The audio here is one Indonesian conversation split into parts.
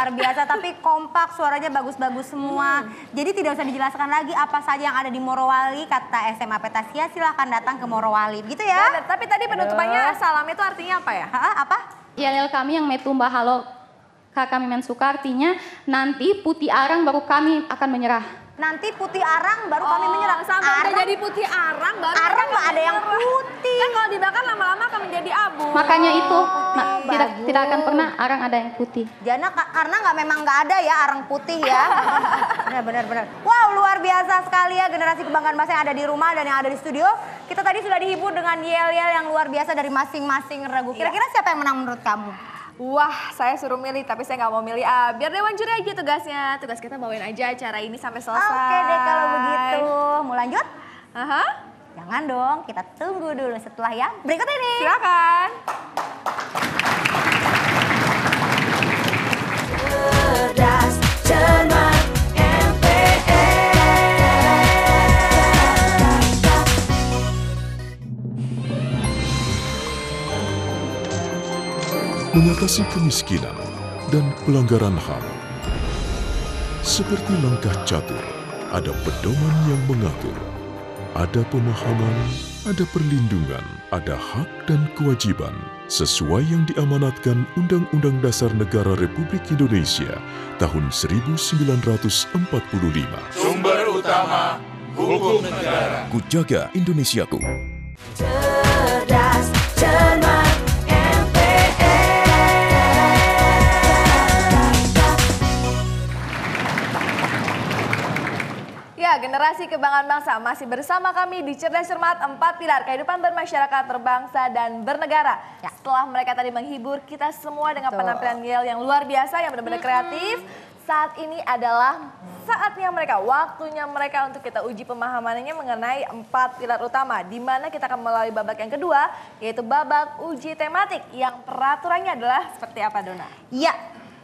luar biasa, tapi kompak, suaranya bagus-bagus semua. Jadi tidak usah dijelaskan lagi apa saja yang ada di Morowali, kata SMA Petasia, silahkan datang ke Morowali, gitu ya. Bener, tapi tadi penutupannya salam itu artinya apa ya? Apa? Yel kami yang metumba halo kami mensuka artinya nanti putih arang baru kami akan menyerah. Nanti putih arang baru kami menyerah. Sampai udah jadi putih arang baru arang nggak ada yang putih. Kan kalau dibakar lama-lama akan menjadi abu. Makanya itu tidak akan pernah arang ada yang putih. Karena memang nggak ada ya arang putih ya. Benar. Wow, luar biasa sekali ya generasi kebanggaan bangsa yang ada di rumah dan yang ada di studio. Kita tadi sudah dihibur dengan yel-yel yang luar biasa dari masing-masing regu. Kira-kira siapa yang menang menurut kamu? Wah, saya suruh milih tapi saya nggak mau milih biar Dewan Juri aja tugasnya. Tugas kita bawain aja acara ini sampai selesai. Oke deh kalau begitu. Mau lanjut? Aha. Jangan dong, kita tunggu dulu setelah yang berikut ini. Silakan. Cerdas, cermat, mengatasi kemiskinan dan pelanggaran HAM. Seperti langkah catur, ada pedoman yang mengatur. Ada pemahaman, ada perlindungan, ada hak dan kewajiban sesuai yang diamanatkan Undang-Undang Dasar Negara Republik Indonesia tahun 1945. Sumber utama hukum negara. Kujaga Indonesiaku. cerdas, cermat, Ya, generasi kebanggaan bangsa masih bersama kami di Cerdas Cermat 4 Pilar Kehidupan Bermasyarakat, Berbangsa, dan Bernegara. Ya. Setelah mereka tadi menghibur kita semua dengan penampilan yel yang luar biasa, yang benar-benar kreatif. Saat ini adalah saatnya mereka, waktunya mereka untuk kita uji pemahamannya mengenai 4 pilar utama. Di mana kita akan melalui babak yang kedua, yaitu babak uji tematik. Yang peraturannya adalah seperti apa, Dona? Ya.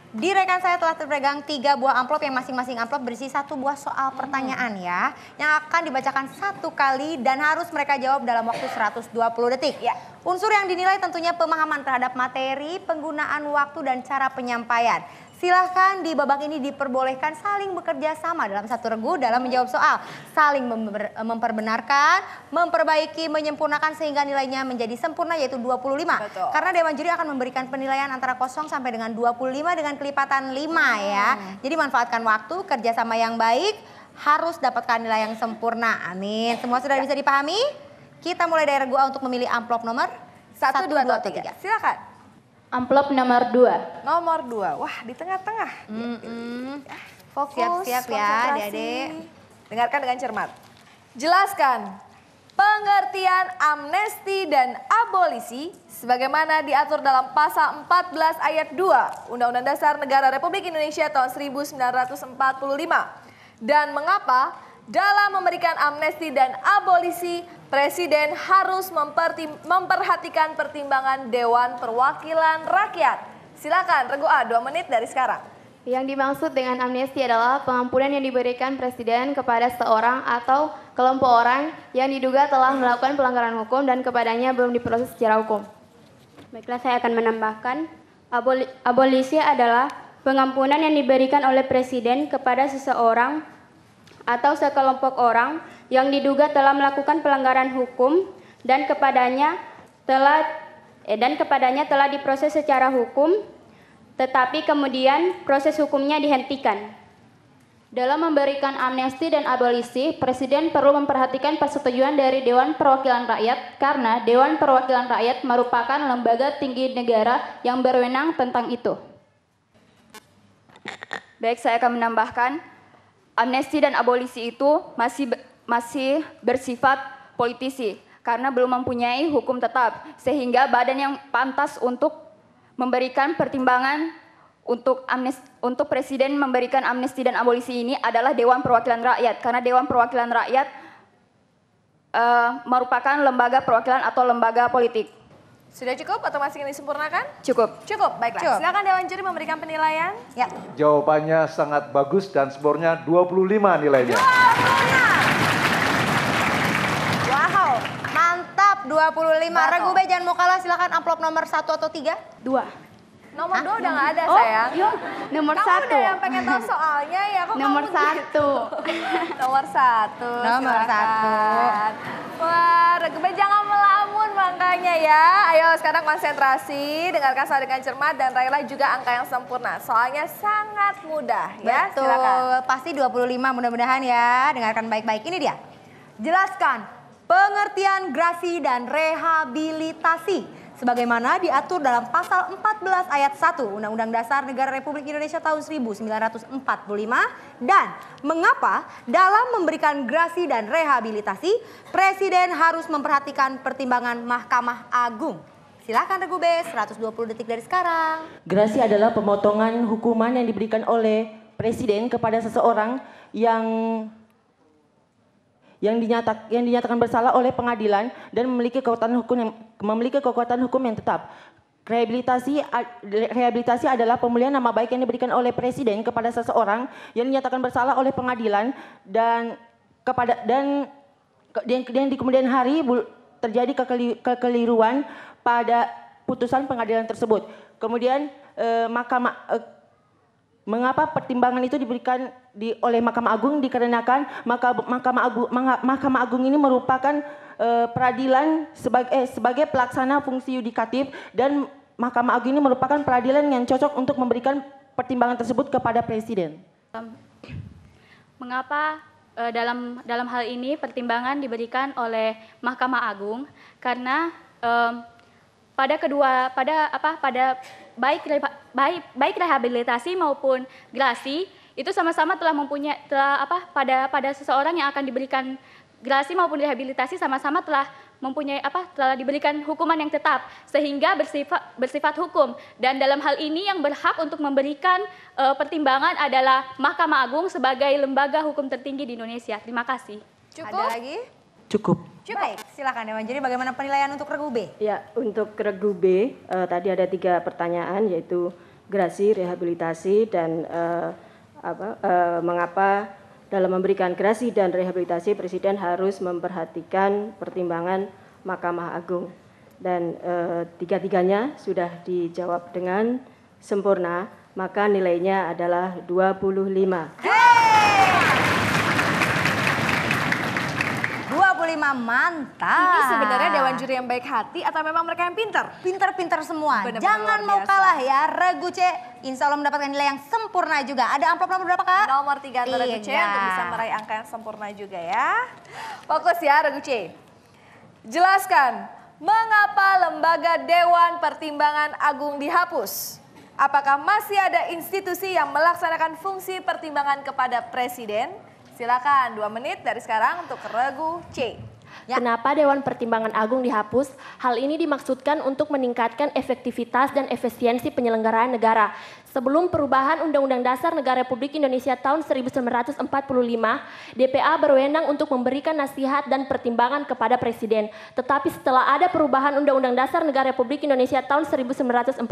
Di rekan saya telah terpegang 3 buah amplop yang masing-masing amplop berisi 1 buah soal pertanyaan ya. Yang akan dibacakan 1 kali dan harus mereka jawab dalam waktu 120 detik. Ya. Unsur yang dinilai tentunya pemahaman terhadap materi, penggunaan waktu dan cara penyampaian. Silahkan di babak ini diperbolehkan saling bekerja sama dalam satu regu dalam menjawab soal. Saling memperbenarkan, memperbaiki, menyempurnakan sehingga nilainya menjadi sempurna yaitu 25. Betul. Karena Dewan Juri akan memberikan penilaian antara 0 sampai dengan 25 dengan kelipatan 5 ya. Jadi manfaatkan waktu, kerjasama yang baik, harus dapatkan nilai yang sempurna. Amin. Semua sudah bisa dipahami? Kita mulai dari regu A untuk memilih amplop nomor 1, 2, 3. Silakan. Amplop nomor 2. Nomor 2, wah di tengah-tengah. Fokus, Siap-siap ya konsentrasi. adik-adik. Dengarkan dengan cermat. Jelaskan pengertian amnesti dan abolisi sebagaimana diatur dalam pasal 14 ayat 2 Undang-Undang Dasar Negara Republik Indonesia tahun 1945. Dan mengapa dalam memberikan amnesti dan abolisi, Presiden harus memperhatikan pertimbangan Dewan Perwakilan Rakyat. Silakan, regu A, 2 menit dari sekarang. Yang dimaksud dengan amnesti adalah pengampunan yang diberikan Presiden kepada seorang atau kelompok orang yang diduga telah melakukan pelanggaran hukum dan kepadanya belum diproses secara hukum. Baiklah, saya akan menambahkan, abolisi adalah pengampunan yang diberikan oleh Presiden kepada seseorang atau sekelompok orang yang diduga telah melakukan pelanggaran hukum dan kepadanya telah diproses secara hukum, tetapi kemudian proses hukumnya dihentikan. Dalam memberikan amnesti dan abolisi, Presiden perlu memperhatikan persetujuan dari Dewan Perwakilan Rakyat karena Dewan Perwakilan Rakyat merupakan lembaga tinggi negara yang berwenang tentang itu. Baik, saya akan menambahkan, amnesti dan abolisi itu masih bersifat politisi karena belum mempunyai hukum tetap, sehingga badan yang pantas untuk memberikan pertimbangan untuk Presiden memberikan amnesti dan abolisi ini adalah Dewan Perwakilan Rakyat, karena Dewan Perwakilan Rakyat merupakan lembaga perwakilan atau lembaga politik. Sudah cukup atau masih ingin disempurnakan? Cukup. Cukup, baiklah. Cukup. Silakan Dewan Juri memberikan penilaian. Ya. Jawabannya sangat bagus dan skornya 25 nilainya. 25. Wow, mantap 25. Regu B jangan mau kalah, silakan amplop nomor 1 atau 3? 2. Nomor 2 udah nggak ada sayang. Yuk, nomor Kamu 1. udah yang pengen tahu soalnya ya kok Nomor kamu gitu? 1. Nomor 1. Nomor 1. Wah, Regube jangan melamun makanya ya. Ayo sekarang konsentrasi, dengarkan saya dengan cermat dan raihlah juga angka yang sempurna. Soalnya sangat mudah ya. Betul, Silakan. pasti 25 mudah-mudahan ya. Dengarkan baik-baik, ini dia. Jelaskan pengertian grasi dan rehabilitasi sebagaimana diatur dalam pasal 14 ayat 1 Undang-Undang Dasar Negara Republik Indonesia tahun 1945 dan mengapa dalam memberikan grasi dan rehabilitasi Presiden harus memperhatikan pertimbangan Mahkamah Agung. Silakan Regu B, 120 detik dari sekarang. Grasi adalah pemotongan hukuman yang diberikan oleh Presiden kepada seseorang yang dinyatakan bersalah oleh pengadilan dan memiliki kekuatan hukum yang tetap. Rehabilitasi adalah pemulihan nama baik yang diberikan oleh Presiden kepada seseorang yang dinyatakan bersalah oleh pengadilan dan di kemudian hari terjadi kekeliruan pada putusan pengadilan tersebut. Kemudian mengapa pertimbangan itu diberikan oleh Mahkamah Agung dikarenakan Mahkamah Agung ini merupakan peradilan sebagai pelaksana fungsi yudikatif dan Mahkamah Agung ini merupakan peradilan yang cocok untuk memberikan pertimbangan tersebut kepada Presiden. Mengapa dalam hal ini pertimbangan diberikan oleh Mahkamah Agung? Karena baik rehabilitasi maupun grasi itu sama-sama pada seseorang yang akan diberikan grasi maupun rehabilitasi sama-sama telah diberikan hukuman yang tetap sehingga bersifat hukum, dan dalam hal ini yang berhak untuk memberikan pertimbangan adalah Mahkamah Agung sebagai lembaga hukum tertinggi di Indonesia. Terima kasih. Cukup? Ada lagi? Cukup. Baik, silakan Dewan. Jadi bagaimana penilaian untuk Regu B? Ya, untuk Regu B tadi ada 3 pertanyaan yaitu grasi, rehabilitasi, dan mengapa dalam memberikan grasi dan rehabilitasi Presiden harus memperhatikan pertimbangan Mahkamah Agung. Dan 3-tiganya sudah dijawab dengan sempurna, maka nilainya adalah 25. 25, mantap. Ini sebenarnya Dewan Juri yang baik hati atau memang mereka yang pintar? Pintar-pintar semua. Benar-benar Jangan luar mau biasa. kalah ya. Regu C insya Allah mendapatkan nilai yang sempurna juga. Ada amplop nomor berapa Kak? Nomor 3 untuk Regu C untuk bisa meraih angka yang sempurna juga ya. Fokus ya Regu C. Jelaskan, mengapa lembaga Dewan Pertimbangan Agung dihapus? Apakah masih ada institusi yang melaksanakan fungsi pertimbangan kepada Presiden? Silakan 2 menit dari sekarang untuk Regu C. Kenapa Dewan Pertimbangan Agung dihapus? Hal ini dimaksudkan untuk meningkatkan efektivitas dan efisiensi penyelenggaraan negara. Sebelum perubahan Undang-Undang Dasar Negara Republik Indonesia tahun 1945, DPA berwenang untuk memberikan nasihat dan pertimbangan kepada Presiden. Tetapi setelah ada perubahan Undang-Undang Dasar Negara Republik Indonesia tahun 1945,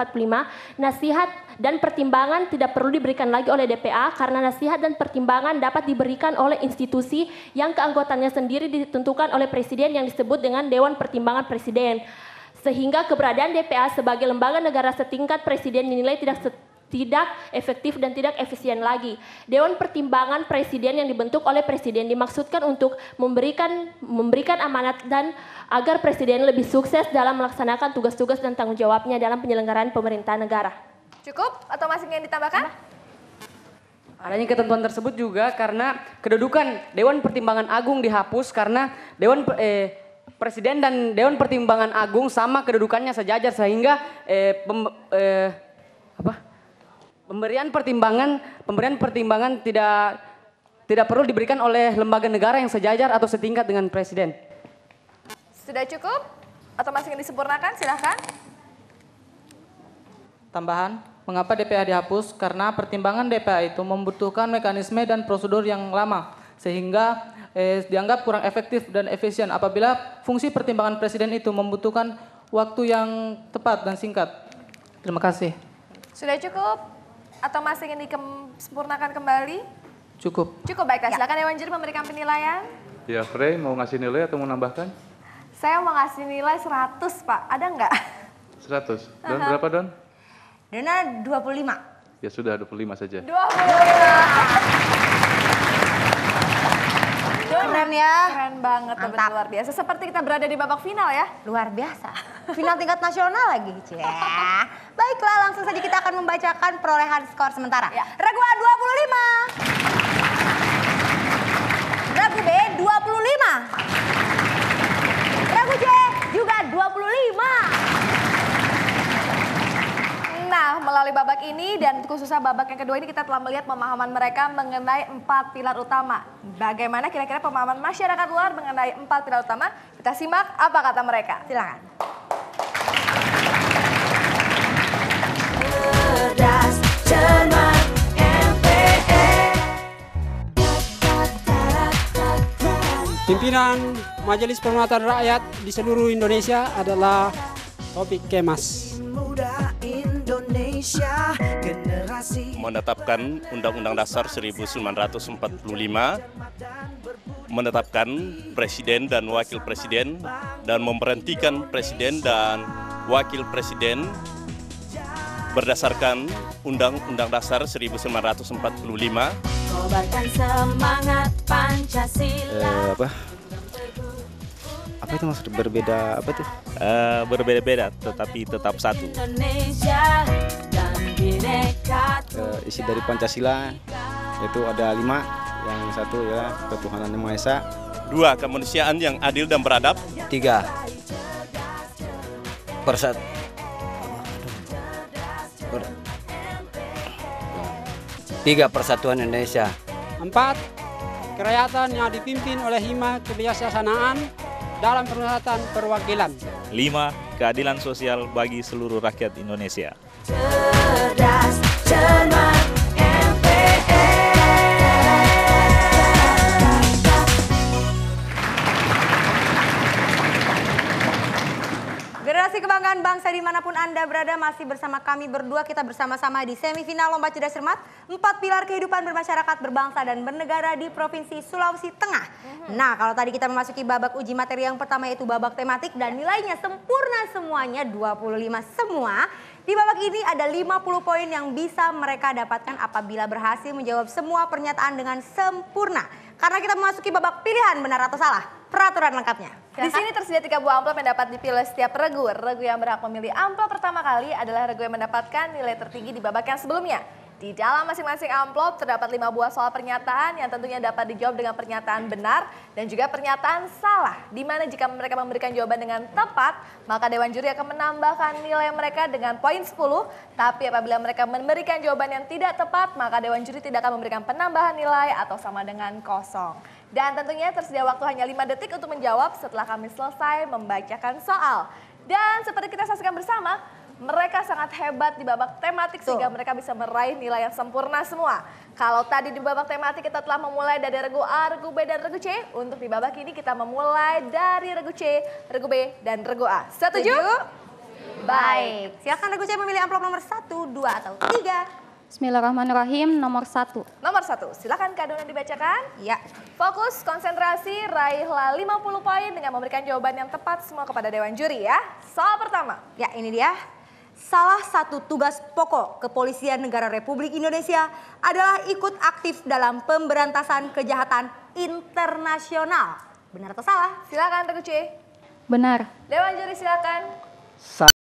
nasihat dan pertimbangan tidak perlu diberikan lagi oleh DPA karena nasihat dan pertimbangan dapat diberikan oleh institusi yang keanggotaannya sendiri ditentukan oleh Presiden yang disebut dengan Dewan Pertimbangan Presiden. Sehingga keberadaan DPA sebagai lembaga negara setingkat Presiden dinilai tidak efektif dan tidak efisien lagi. Dewan Pertimbangan Presiden yang dibentuk oleh Presiden dimaksudkan untuk memberikan amanat dan agar Presiden lebih sukses dalam melaksanakan tugas-tugas dan tanggung jawabnya dalam penyelenggaraan pemerintahan negara. Cukup atau masih ingin ditambahkan? Adanya ketentuan tersebut juga karena kedudukan Dewan Pertimbangan Agung dihapus karena Presiden dan Dewan Pertimbangan Agung sama kedudukannya sejajar sehingga pemberian pertimbangan tidak perlu diberikan oleh lembaga negara yang sejajar atau setingkat dengan Presiden. Sudah cukup atau masih ingin disempurnakan? Silahkan. Tambahan, mengapa DPA dihapus? Karena pertimbangan DPA itu membutuhkan mekanisme dan prosedur yang lama sehingga dianggap kurang efektif dan efisien apabila fungsi pertimbangan Presiden itu membutuhkan waktu yang tepat dan singkat. Terima kasih. Sudah cukup atau masih ingin disempurnakan kembali? Cukup. Cukup, baiklah. Silakan Dewan Juri memberikan penilaian. Ya, Frey mau ngasih nilai atau mau nambahkan? Saya mau ngasih nilai 100, Pak. Ada nggak? 100. Don, berapa Don? Dana 25. Ya sudah 25 saja. 25. Keren ya. Keren banget, Mantap. luar biasa. Seperti kita berada di babak final ya. Luar biasa. Final tingkat nasional lagi. Baiklah, langsung saja kita akan membacakan perolehan skor sementara. Ya. Regu A 25. Regu B 25. Regu C juga 25. Nah, melalui babak ini dan khususnya babak yang kedua ini kita telah melihat pemahaman mereka mengenai 4 pilar utama. Bagaimana kira-kira pemahaman masyarakat luar mengenai 4 pilar utama? Kita simak apa kata mereka. Silakan. Cerdas, cermat, MPR. Pimpinan Majelis Permusyawaratan Rakyat di seluruh Indonesia adalah Taufik Kemas. Menetapkan Undang-Undang Dasar 1945, menetapkan Presiden dan Wakil Presiden, dan memberhentikan Presiden dan Wakil Presiden berdasarkan Undang-Undang Dasar 1945. Kobarkan semangat Pancasila. Apa itu maksud berbeda, apa tuh? Berbeda-beda tetapi tetap satu. Indonesia dan bineka. Isi dari Pancasila itu ada 5, yang satu ya ketuhanan Yang Maha Esa. 2. Kemanusiaan yang adil dan beradab. 3. Persatuan Indonesia. 4. Kerakyatan yang dipimpin oleh hima kebijaksanaan dalam permusyawaratan perwakilan. 5. Keadilan sosial bagi seluruh rakyat Indonesia. Cerdas, cermat, MPR. Generasi kebanggaan bangsa dimanapun Anda berada, masih bersama kami berdua. Kita bersama-sama di semifinal Lomba Cerdas Cermat 4 pilar kehidupan bermasyarakat, berbangsa dan bernegara di Provinsi Sulawesi Tengah. Nah, kalau tadi kita memasuki babak uji materi yang pertama, yaitu babak tematik, dan nilainya sempurna semuanya 25 semua. Di babak ini ada 50 poin yang bisa mereka dapatkan apabila berhasil menjawab semua pernyataan dengan sempurna. Karena kita memasuki babak pilihan benar atau salah. Peraturan lengkapnya. Di sini tersedia 3 buah amplop yang dapat dipilih setiap regu. Regu yang berhak memilih amplop pertama kali adalah regu yang mendapatkan nilai tertinggi di babak yang sebelumnya. Di dalam masing-masing amplop terdapat 5 buah soal pernyataan yang tentunya dapat dijawab dengan pernyataan benar dan juga pernyataan salah. Di mana jika mereka memberikan jawaban dengan tepat, maka Dewan Juri akan menambahkan nilai mereka dengan poin 10. Tapi apabila mereka memberikan jawaban yang tidak tepat, maka Dewan Juri tidak akan memberikan penambahan nilai atau sama dengan kosong. Dan tentunya tersedia waktu hanya 5 detik untuk menjawab setelah kami selesai membacakan soal. Dan seperti kita saksikan bersama, mereka sangat hebat di babak tematik sehingga mereka bisa meraih nilai yang sempurna semua. Kalau tadi di babak tematik kita telah memulai dari regu A, regu B, dan regu C. Untuk di babak ini kita memulai dari regu C, regu B, dan regu A. Setuju? Baik. Silakan regu C memilih amplop nomor 1, 2, atau 3. Bismillahirrahmanirrahim, nomor 1. Nomor 1, silakan Kak Dona dibacakan. Ya. Fokus, konsentrasi, raihlah 50 poin dengan memberikan jawaban yang tepat semua kepada Dewan Juri ya. Soal pertama. Ya, ini dia. Salah satu tugas pokok Kepolisian Negara Republik Indonesia adalah ikut aktif dalam pemberantasan kejahatan internasional. Benar atau salah? Silakan regu C. Benar. Dewan Juri silakan. Salah.